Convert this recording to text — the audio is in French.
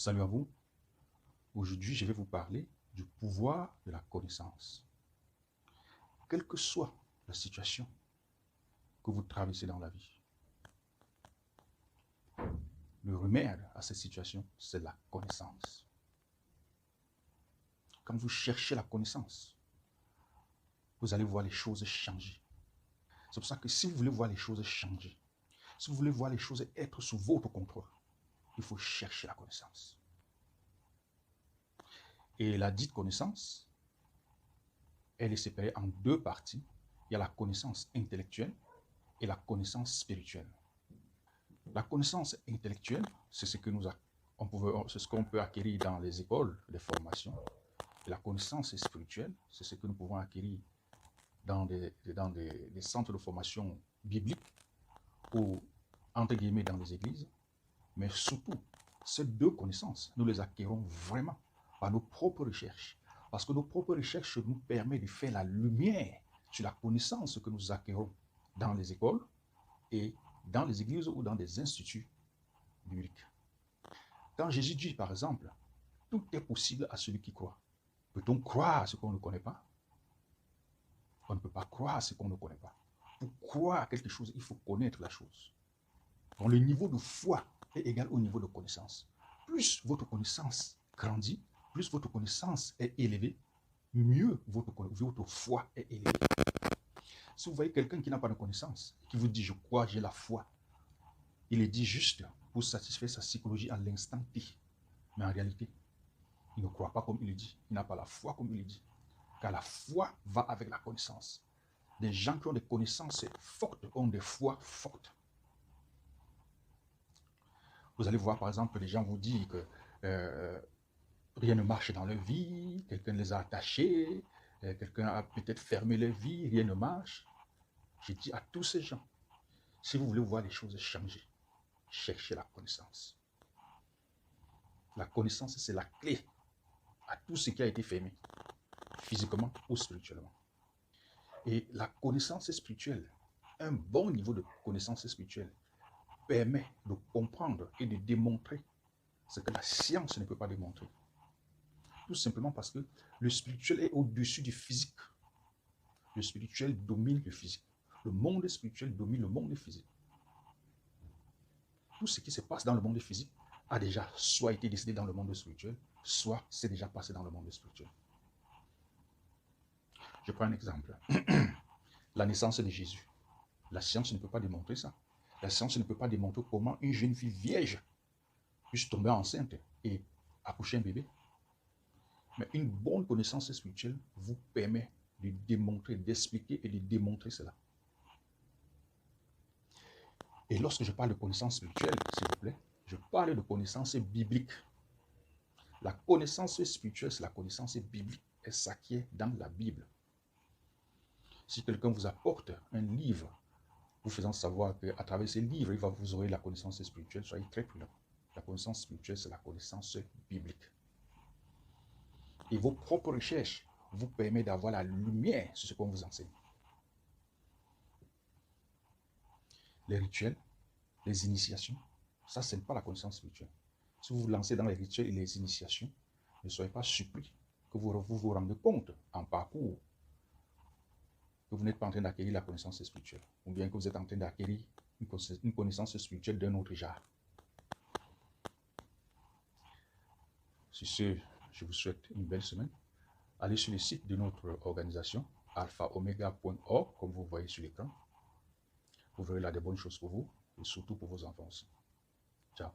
Salut à vous. Aujourd'hui, je vais vous parler du pouvoir de la connaissance. Quelle que soit la situation que vous traversez dans la vie, le remède à cette situation, c'est la connaissance. Quand vous cherchez la connaissance, vous allez voir les choses changer. C'est pour ça que si vous voulez voir les choses changer, si vous voulez voir les choses être sous votre contrôle, il faut chercher la connaissance. Et la dite connaissance, elle est séparée en deux parties. Il y a la connaissance intellectuelle et la connaissance spirituelle. La connaissance intellectuelle, c'est ce qu'on peut acquérir dans les écoles de formation. Et la connaissance spirituelle, c'est ce que nous pouvons acquérir dans des centres de formation biblique ou, entre guillemets, dans les églises. Mais surtout, ces deux connaissances, nous les acquérons vraiment par nos propres recherches. Parce que nos propres recherches nous permettent de faire la lumière sur la connaissance que nous acquérons dans les écoles et dans les églises ou dans des instituts bibliques. Quand Jésus dit, par exemple, tout est possible à celui qui croit. Peut-on croire ce qu'on ne connaît pas? On ne peut pas croire ce qu'on ne connaît pas. Pour croire quelque chose, il faut connaître la chose. Donc le niveau de foi est égal au niveau de connaissance. Plus votre connaissance grandit, plus votre connaissance est élevée, mieux votre foi est élevée. Si vous voyez quelqu'un qui n'a pas de connaissance, qui vous dit « je crois, j'ai la foi », il est dit juste pour satisfaire sa psychologie à l'instant T. Mais en réalité, il ne croit pas comme il le dit. Il n'a pas la foi comme il le dit. Car la foi va avec la connaissance. Des gens qui ont des connaissances fortes ont des foi fortes. Vous allez voir, par exemple, les gens vous disent que rien ne marche dans leur vie, quelqu'un les a attachés, quelqu'un a peut-être fermé leur vie, rien ne marche. Je dis à tous ces gens, si vous voulez voir les choses changer, cherchez la connaissance. La connaissance, c'est la clé à tout ce qui a été fermé, physiquement ou spirituellement. Et la connaissance spirituelle, un bon niveau de connaissance spirituelle, permet de comprendre et de démontrer ce que la science ne peut pas démontrer. Tout simplement parce que le spirituel est au-dessus du physique. Le spirituel domine le physique. Le monde spirituel domine le monde physique. Tout ce qui se passe dans le monde physique a déjà soit été décidé dans le monde spirituel, soit c'est déjà passé dans le monde spirituel. Je prends un exemple. La naissance de Jésus. La science ne peut pas démontrer ça. La science ne peut pas démontrer comment une jeune fille vierge puisse tomber enceinte et accoucher un bébé. Mais une bonne connaissance spirituelle vous permet de démontrer, d'expliquer et de démontrer cela. Et lorsque je parle de connaissance spirituelle, s'il vous plaît, je parle de connaissance biblique. La connaissance spirituelle, c'est la connaissance biblique. Elle s'acquiert dans la Bible. Si quelqu'un vous apporte un livre, vous faisant savoir qu'à travers ce livre, vous aurez la connaissance spirituelle, soyez très prudent. La connaissance spirituelle, c'est la connaissance biblique. Et vos propres recherches vous permettent d'avoir la lumière sur ce qu'on vous enseigne. Les rituels, les initiations, ça, ce n'est pas la connaissance spirituelle. Si vous vous lancez dans les rituels et les initiations, ne soyez pas surpris que vous vous rendez compte en parcours que vous n'êtes pas en train d'acquérir la connaissance spirituelle, ou bien que vous êtes en train d'acquérir une connaissance spirituelle d'un autre genre. Sur ce, je vous souhaite une belle semaine. Allez sur le site de notre organisation, alphaomega.org, comme vous voyez sur l'écran. Vous verrez là des bonnes choses pour vous, et surtout pour vos enfants aussi. Ciao.